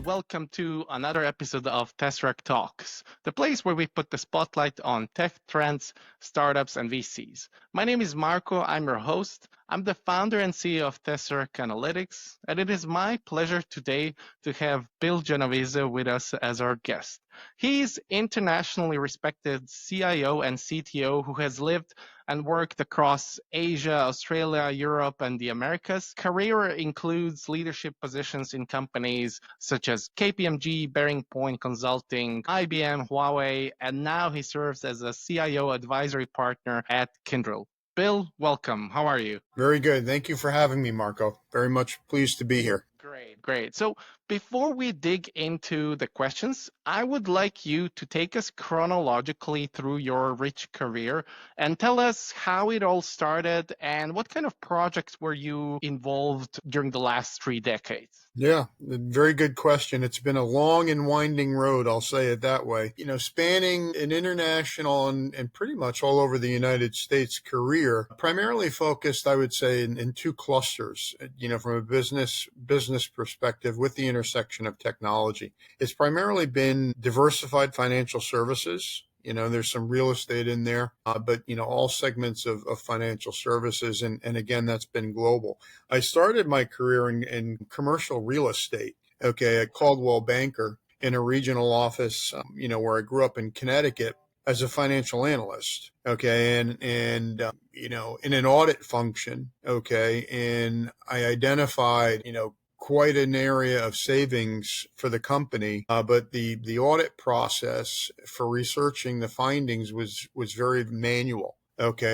welcome to another episode of Tesseract Talks, the place where we put the spotlight on tech trends, startups, and VCs. My name is Marko, I'm your host. I'm the founder and CEO of Tesseract Analytics, and it is my pleasure today to have Bill Genovese with us as our guest. He's internationally respected CIO and CTO who has lived and worked across Asia, Australia, Europe, and the Americas. Career includes leadership positions in companies such as KPMG, Bearing Point Consulting, IBM, Huawei, and now he serves as a CIO advisory partner at Kyndryl. Bill, welcome. How are you? Very good. Thank you for having me, Marko. Very much pleased to be here. Great. So before we dig into the questions, I would like you to take us chronologically through your rich career and tell us how it all started and what kind of projects were you involved during the last 3 decades? Yeah, very good question. It's been a long and winding road, I'll say it that way. Spanning an international and pretty much all over the United States career, primarily focused, I would say, in two clusters, from a business perspective with the intersection of technology. It's primarily been diversified financial services. There's some real estate in there, but, all segments of financial services. And again, that's been global. I started my career in commercial real estate, at Coldwell Banker in a regional office, where I grew up in Connecticut as a financial analyst, and in an audit function, and I identified, quite an area of savings for the company, but the audit process for researching the findings was very manual.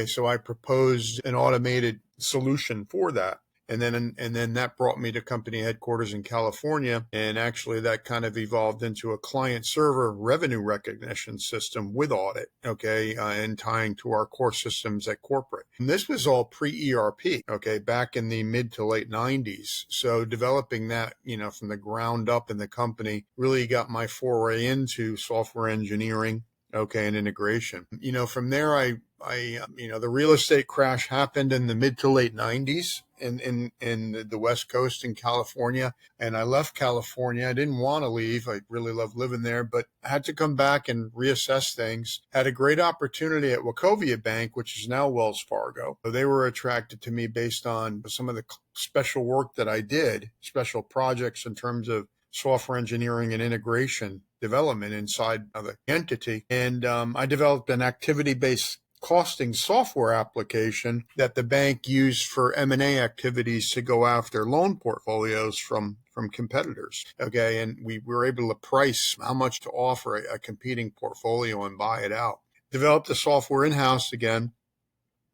So I proposed an automated solution for that. And then that brought me to company headquarters in California. And actually that kind of evolved into a client server revenue recognition system with audit, and tying to our core systems at corporate. And this was all pre-ERP, back in the mid to late 90s. So developing that, from the ground up in the company really got my foray into software engineering, and integration. From there, the real estate crash happened in the mid to late 90s in the West Coast in California. And I left California. I didn't want to leave. I really loved living there, but I had to come back and reassess things. Had a great opportunity at Wachovia Bank, which is now Wells Fargo. So they were attracted to me based on some of the special work that I did, special projects in terms of software engineering and integration development inside of the entity. And I developed an activity-based costing software application that the bank used for M&A activities to go after loan portfolios from competitors. And we were able to price how much to offer a competing portfolio and buy it out. Developed the software in-house again.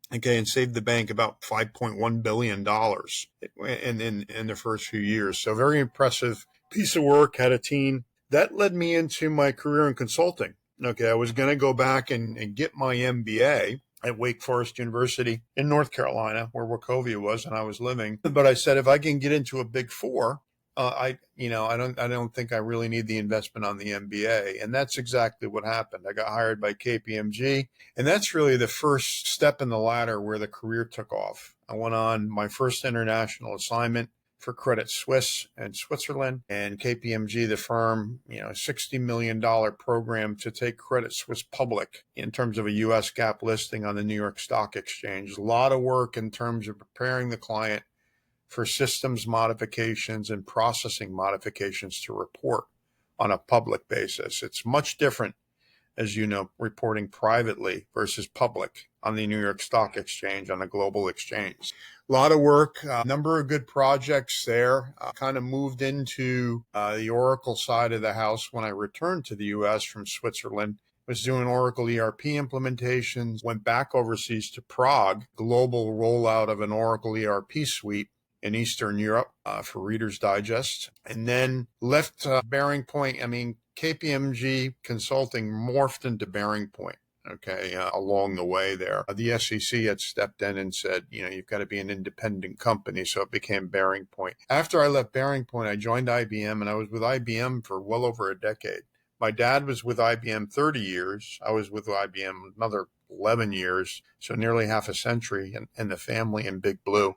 And saved the bank about $5.1 billion in the first few years. So very impressive piece of work, had a team. That led me into my career in consulting. I was going to go back and get my MBA at Wake Forest University in North Carolina, where Wachovia was, and I was living. But I said, if I can get into a Big Four, I don't think I really need the investment on the MBA. And that's exactly what happened. I got hired by KPMG, and that's really the first step in the ladder where the career took off. I went on my first international assignment for Credit Suisse in Switzerland, and KPMG, the firm, $60 million program to take Credit Suisse public in terms of a US GAAP listing on the New York Stock Exchange. A lot of work in terms of preparing the client for systems modifications and processing modifications to report on a public basis. It's much different, as you know, reporting privately versus public on the New York Stock Exchange, on a global exchange. A lot of work, a number of good projects there. Kind of moved into the Oracle side of the house when I returned to the U.S. from Switzerland. Was doing Oracle ERP implementations, went back overseas to Prague, global rollout of an Oracle ERP suite in Eastern Europe for Reader's Digest, and then left Bearing Point. KPMG Consulting morphed into Bearing Point, along the way there. The SEC had stepped in and said, you've got to be an independent company, so it became Bearing Point. After I left Bearing Point, I joined IBM, and I was with IBM for well over a decade. My dad was with IBM 30 years. I was with IBM another 11 years, so nearly half a century in the family in Big Blue.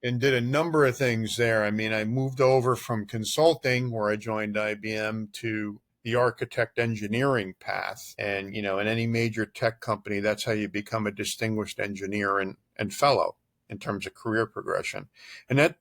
and did a number of things there. I mean, I moved over from consulting, where I joined IBM, to the architect engineering path. And, in any major tech company, that's how you become a distinguished engineer and fellow in terms of career progression. And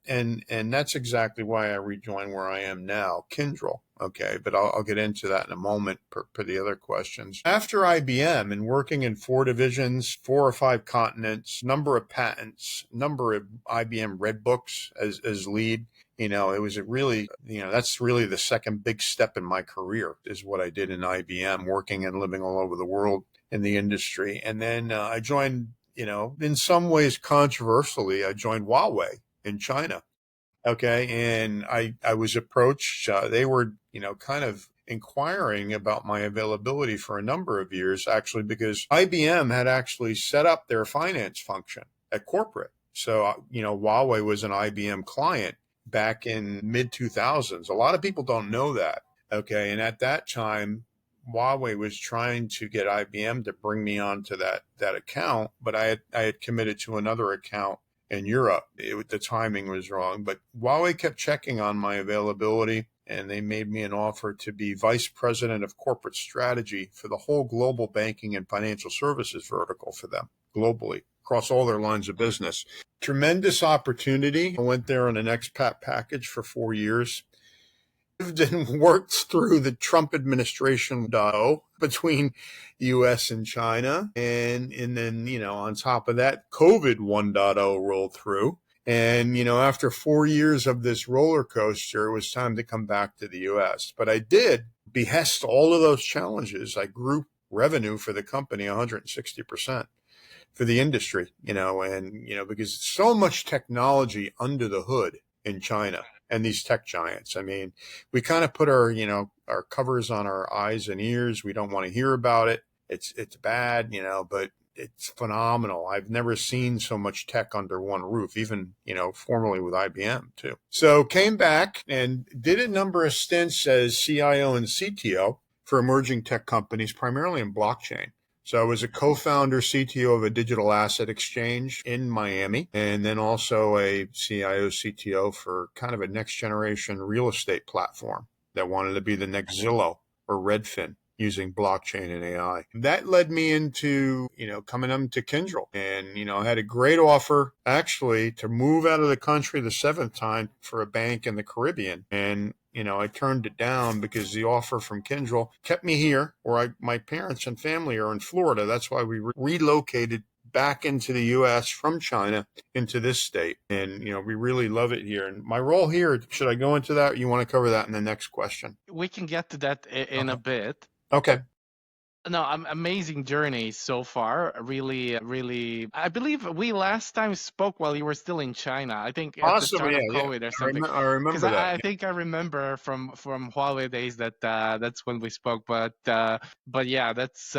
that's exactly why I rejoined where I am now, Kyndryl. Okay, but I'll get into that in a moment for the other questions. After IBM and working in 4 divisions, 4 or 5 continents, number of patents, number of IBM Red Books as lead, it was really, that's really the second big step in my career, is what I did in IBM, working and living all over the world in the industry. And then I joined, in some ways controversially, I joined Huawei in China. Okay. And I was approached. They were, kind of inquiring about my availability for a number of years, actually, because IBM had actually set up their finance function at corporate. So, Huawei was an IBM client back in mid 2000s. A lot of people don't know that. Okay. And at that time, Huawei was trying to get IBM to bring me onto that account, but I had committed to another account in Europe. The timing was wrong, but Huawei kept checking on my availability, and they made me an offer to be vice president of corporate strategy for the whole global banking and financial services vertical for them globally, across all their lines of business. Tremendous opportunity. I went there on an expat package for 4 years. And worked through the Trump administration between U.S. and China. And then, on top of that, COVID 1.0 rolled through. And, after 4 years of this roller coaster, it was time to come back to the U.S. But I did behest all of those challenges. I grew revenue for the company 160% for the industry, because so much technology under the hood in China and these tech giants. I mean, we kind of put our covers on our eyes and ears. We don't want to hear about it. It's bad, but it's phenomenal. I've never seen so much tech under one roof, even, formerly with IBM too. So came back and did a number of stints as CIO and CTO for emerging tech companies, primarily in blockchain. So I was a co-founder, CTO of a digital asset exchange in Miami, and then also a CIO, CTO for kind of a next generation real estate platform that wanted to be the next Zillow or Redfin using blockchain and AI. That led me into, coming up to Kyndryl. And, I had a great offer actually to move out of the country the 7th time for a bank in the Caribbean. And I turned it down because the offer from Kyndryl kept me here, where my parents and family are in Florida. That's why we relocated back into the U.S. from China into this state. And, we really love it here. And my role here, should I go into that? You want to cover that in the next question? We can get to that in a bit. Okay. No, amazing journey so far. Really, really. I believe we last time spoke while you were still in China. I think at the start Possibly, of yeah. COVID or something. I Because remember that. I think I remember from Huawei days that that's when we spoke. But yeah, that's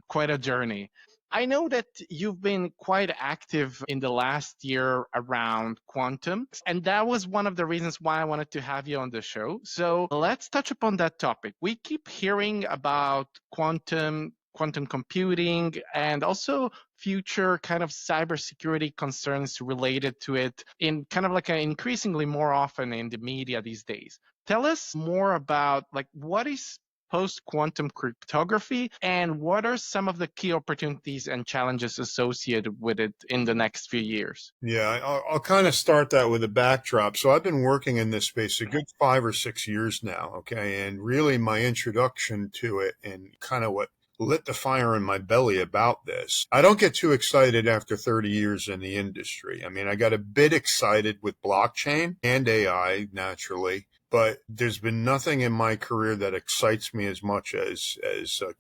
quite a journey. I know that you've been quite active in the last year around quantum, and that was one of the reasons why I wanted to have you on the show. So let's touch upon that topic. We keep hearing about quantum computing, and also future kind of cybersecurity concerns related to it in kind of like increasingly more often in the media these days. Tell us more about what is post-quantum cryptography, and what are some of the key opportunities and challenges associated with it in the next few years? Yeah, I'll kind of start that with a backdrop. So I've been working in this space a good 5 or 6 years now, okay? And really my introduction to it and kind of what lit the fire in my belly about this. I don't get too excited after 30 years in the industry. I mean, I got a bit excited with blockchain and AI, naturally. But there's been nothing in my career that excites me as much as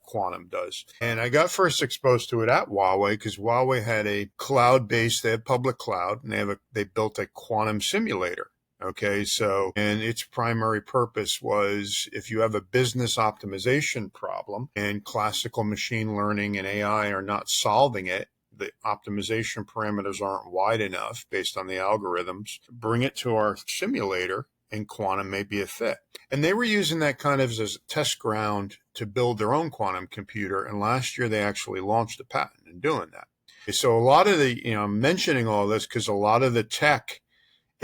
quantum does. And I got first exposed to it at Huawei because Huawei had a cloud-based, they have public cloud, and they built a quantum simulator. Okay, so, and its primary purpose was if you have a business optimization problem and classical machine learning and AI are not solving it, the optimization parameters aren't wide enough based on the algorithms, bring it to our simulator, and quantum may be a fit. And they were using that kind of as a test ground to build their own quantum computer. And last year they actually launched a patent in doing that. So a lot of the, I'm mentioning all this because a lot of the tech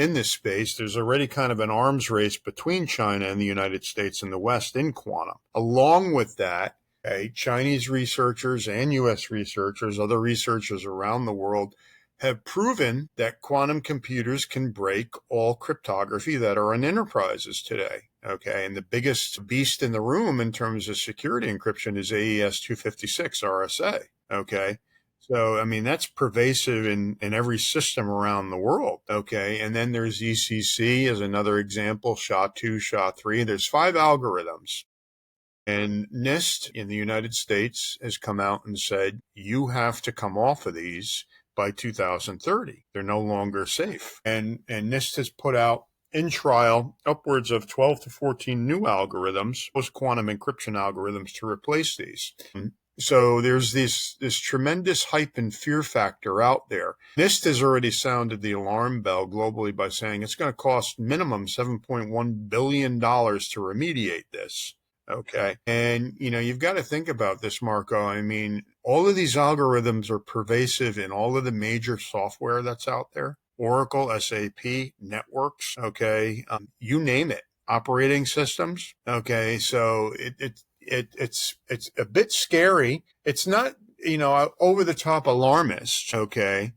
in this space. There's already kind of an arms race between China and the United States and the West in quantum. Along with that, Chinese researchers and U.S. researchers, other researchers around the world, have proven that quantum computers can break all cryptography that are in enterprises today. Okay, and the biggest beast in the room in terms of security encryption is AES 256 RSA. Okay, so I mean that's pervasive in every system around the world. Okay, and then there's ECC as another example, SHA-2, SHA-3. There's 5 algorithms. And NIST in the United States has come out and said, you have to come off of these by 2030. They're no longer safe. And NIST has put out in trial upwards of 12 to 14 new algorithms, post-quantum encryption algorithms to replace these. So there's this tremendous hype and fear factor out there. NIST has already sounded the alarm bell globally by saying it's going to cost minimum $7.1 billion to remediate this. Okay. And, you've got to think about this, Marko. I mean, all of these algorithms are pervasive in all of the major software that's out there. Oracle, SAP, networks. Okay. You name it. Operating systems. Okay. So it's a bit scary. It's not, over the top alarmist. Okay.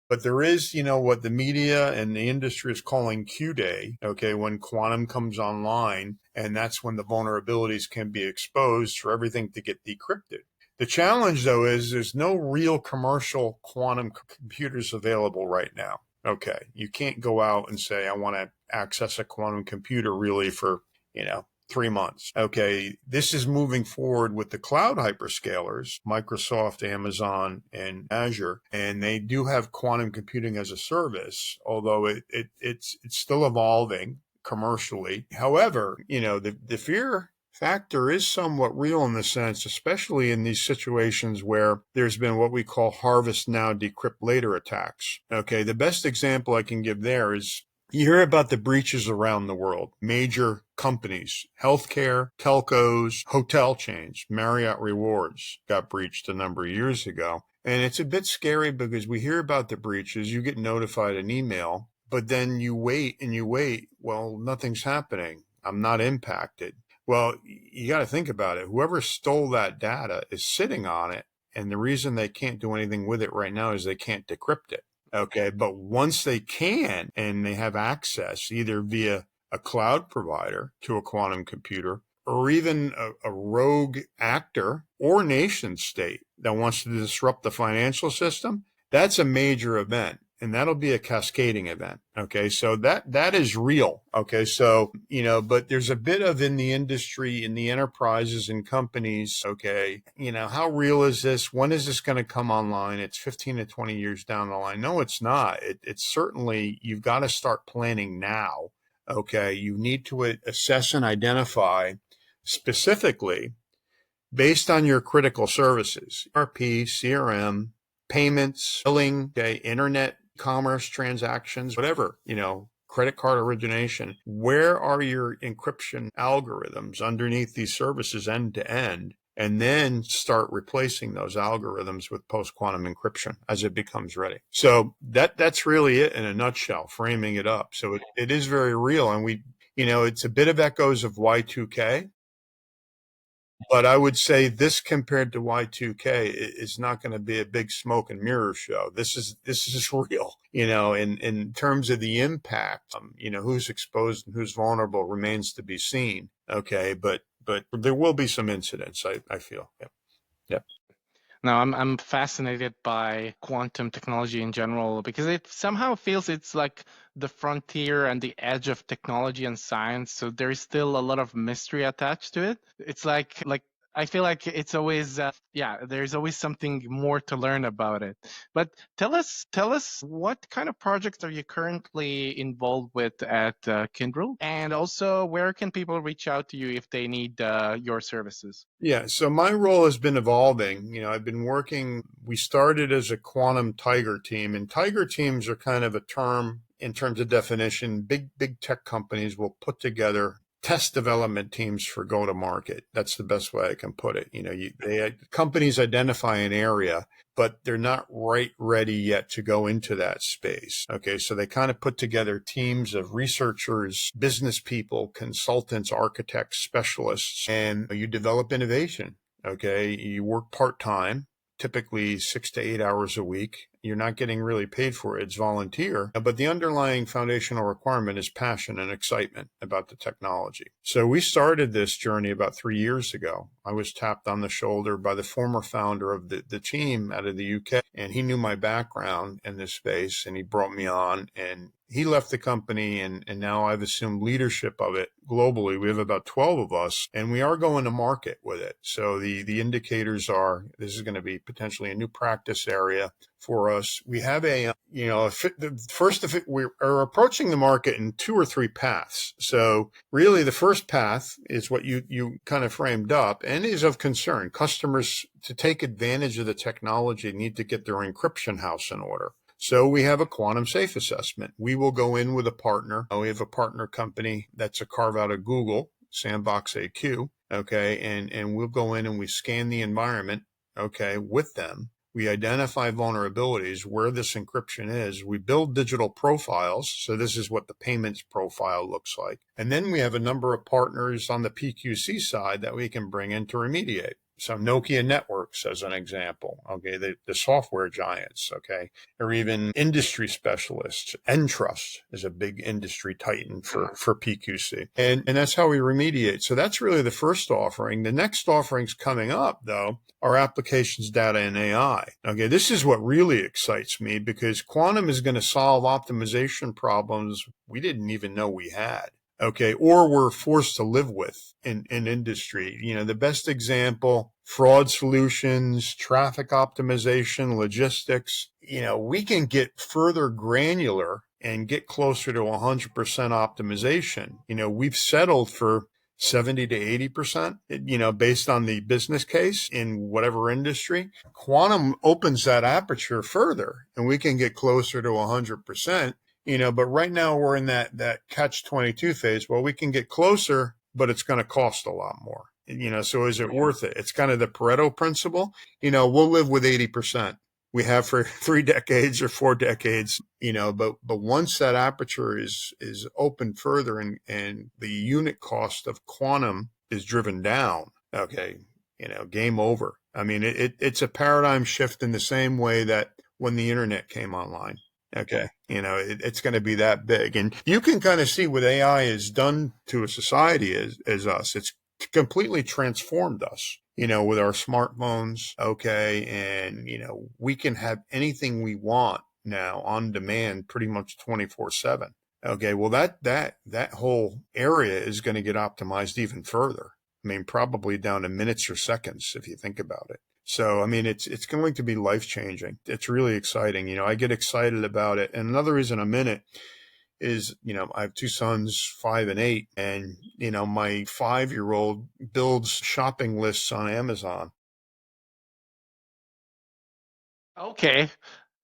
But there is, what the media and the industry is calling Q-Day, okay, when quantum comes online, and that's when the vulnerabilities can be exposed for everything to get decrypted. The challenge, though, is there's no real commercial quantum computers available right now. Okay, you can't go out and say, I want to access a quantum computer really for, 3 months. Okay, this is moving forward with the cloud hyperscalers, Microsoft, Amazon, and Azure, and they do have quantum computing as a service, although it's still evolving commercially. However, the fear factor is somewhat real in the sense, especially in these situations where there's been what we call harvest now, decrypt later attacks. Okay, the best example I can give there is you hear about the breaches around the world, major companies, healthcare, telcos, hotel chains, Marriott Rewards got breached a number of years ago. And it's a bit scary because we hear about the breaches, you get notified an email, but then you wait and you wait. Well, nothing's happening. I'm not impacted. Well, you got to think about it. Whoever stole that data is sitting on it. And the reason they can't do anything with it right now is they can't decrypt it. Okay, but once they can and they have access either via a cloud provider to a quantum computer or even a rogue actor or nation state that wants to disrupt the financial system, that's a major event. And that'll be a cascading event. Okay. So that is real. Okay. So, but there's a bit of in the industry, in the enterprises and companies. Okay. How real is this? When is this going to come online? It's 15 to 20 years down the line. No, it's not. It's certainly, you've got to start planning now. Okay. You need to assess and identify specifically based on your critical services, ERP, CRM, payments, billing, okay, internet, commerce transactions, whatever, credit card origination. Where are your encryption algorithms underneath these services end to end? And then start replacing those algorithms with post-quantum encryption as it becomes ready. So that's really it in a nutshell, framing it up. So it is very real. And it's a bit of echoes of Y2K. But I would say this compared to Y2K is not going to be a big smoke and mirror show. This is real, in terms of the impact, who's exposed and who's vulnerable remains to be seen. Okay. But there will be some incidents, I feel. Yep. Yep. Now, I'm fascinated by quantum technology in general because it somehow feels it's like the frontier and the edge of technology and science. So there is still a lot of mystery attached to it. It's like I feel like it's always there's always something more to learn about it. But tell us what kind of projects are you currently involved with at Kyndryl, and also where can people reach out to you if they need your services? Yeah, so my role has been evolving. I've been working, we started as a quantum tiger team, and tiger teams are kind of a term in terms of definition. Big tech companies will put together test development teams for go to market. That's the best way I can put it. Companies identify an area, but they're not ready yet to go into that space. Okay. So they kind of put together teams of researchers, business people, consultants, architects, specialists, and you develop innovation. Okay. You work part-time, typically 6 to 8 hours a week. You're not getting really paid for it. It's volunteer. But the underlying foundational requirement is passion and excitement about the technology. So we started this journey about 3 years ago. I was tapped on the shoulder by the former founder of the team out of the UK, and he knew my background in this space, and he brought me on, and he left the company, and now I've assumed leadership of it globally. We have about 12 of us, and we are going to market with it. So the indicators are this is going to be potentially a new practice area for us. We have we are approaching the market in 2 or 3 paths. So really the first path is what you kind of framed up and is of concern. Customers, to take advantage of the technology, need to get their encryption house in order. So we have a quantum safe assessment. We will go in with a partner. We have a partner company that's a carve out of Google, Sandbox AQ. Okay. And we'll go in and we scan the environment. Okay. With them. We identify vulnerabilities where this encryption is. We build digital profiles. So this is what the payments profile looks like. And then we have a number of partners on the PQC side that we can bring in to remediate. So Nokia Networks, as an example, okay, the software giants, okay, or even industry specialists. Entrust is a big industry titan for PQC. And that's how we remediate. So that's really the first offering. The next offerings coming up, though, are applications, data, and AI. Okay, this is what really excites me because quantum is going to solve optimization problems we didn't even know we had. Okay, or we're forced to live with in industry. The best example, fraud solutions, traffic optimization, logistics. We can get further granular and get closer to 100% optimization. We've settled for 70 to 80%, based on the business case in whatever industry. Quantum opens that aperture further and we can get closer to 100%. But right now we're in that catch-22 phase. Well, we can get closer, but it's going to cost a lot more. So is it worth it? It's kind of the Pareto principle. We'll live with 80%. We have for 3 decades or 4 decades, but once that aperture is opened further and the unit cost of quantum is driven down, okay, game over. I mean, it's a paradigm shift in the same way that when the internet came online. Okay. It's going to be that big. And you can kind of see what AI has done to a society as us. It's completely transformed us, with our smartphones. Okay. And, we can have anything we want now on demand pretty much 24/7. Okay. Well, that whole area is going to get optimized even further. I mean, probably down to minutes or seconds if you think about it. So, I mean, it's going to be life-changing. It's really exciting. I get excited about it. And another reason I'm in it is, I have 2 sons, 5 and 8, and, my 5-year-old builds shopping lists on Amazon. Okay.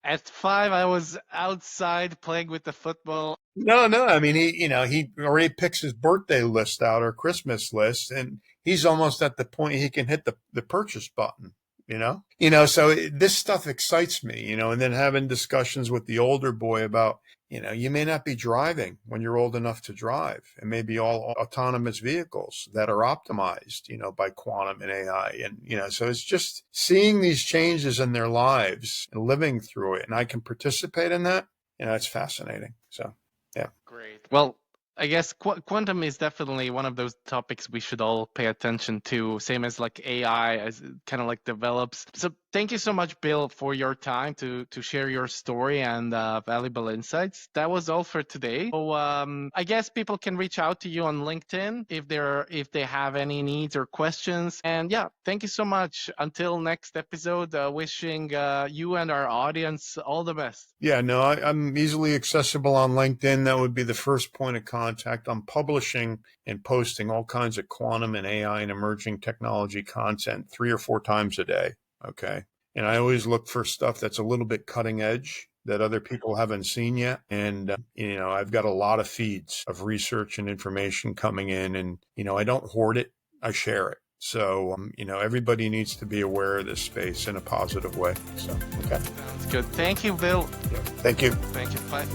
At 5, I was outside playing with the football. No. I mean, he already picks his birthday list out or Christmas list, and he's almost at the point he can hit the purchase button. So this stuff excites me, and then having discussions with the older boy about, you may not be driving when you're old enough to drive. It may be all autonomous vehicles that are optimized, by quantum and AI. And, so it's just seeing these changes in their lives and living through it. And I can participate in that. It's fascinating. So, yeah. Great. Well, I guess quantum is definitely one of those topics we should all pay attention to, same as like AI as it kind of like develops. So thank you so much, Bill, for your time to share your story and valuable insights. That was all for today. So I guess people can reach out to you on LinkedIn if they have any needs or questions. And yeah, thank you so much. Until next episode, wishing you and our audience all the best. Yeah, no, I'm easily accessible on LinkedIn. That would be the first point of contact. I'm publishing and posting all kinds of quantum and AI and emerging technology content 3 or 4 times a day. Okay. And I always look for stuff that's a little bit cutting edge. that other people haven't seen yet. And, I've got a lot of feeds of research and information coming in, and, I don't hoard it. I share it. So, everybody needs to be aware of this space in a positive way. So, okay. Sounds good. Thank you, Bill. Yeah. Thank you. Thank you. Bye.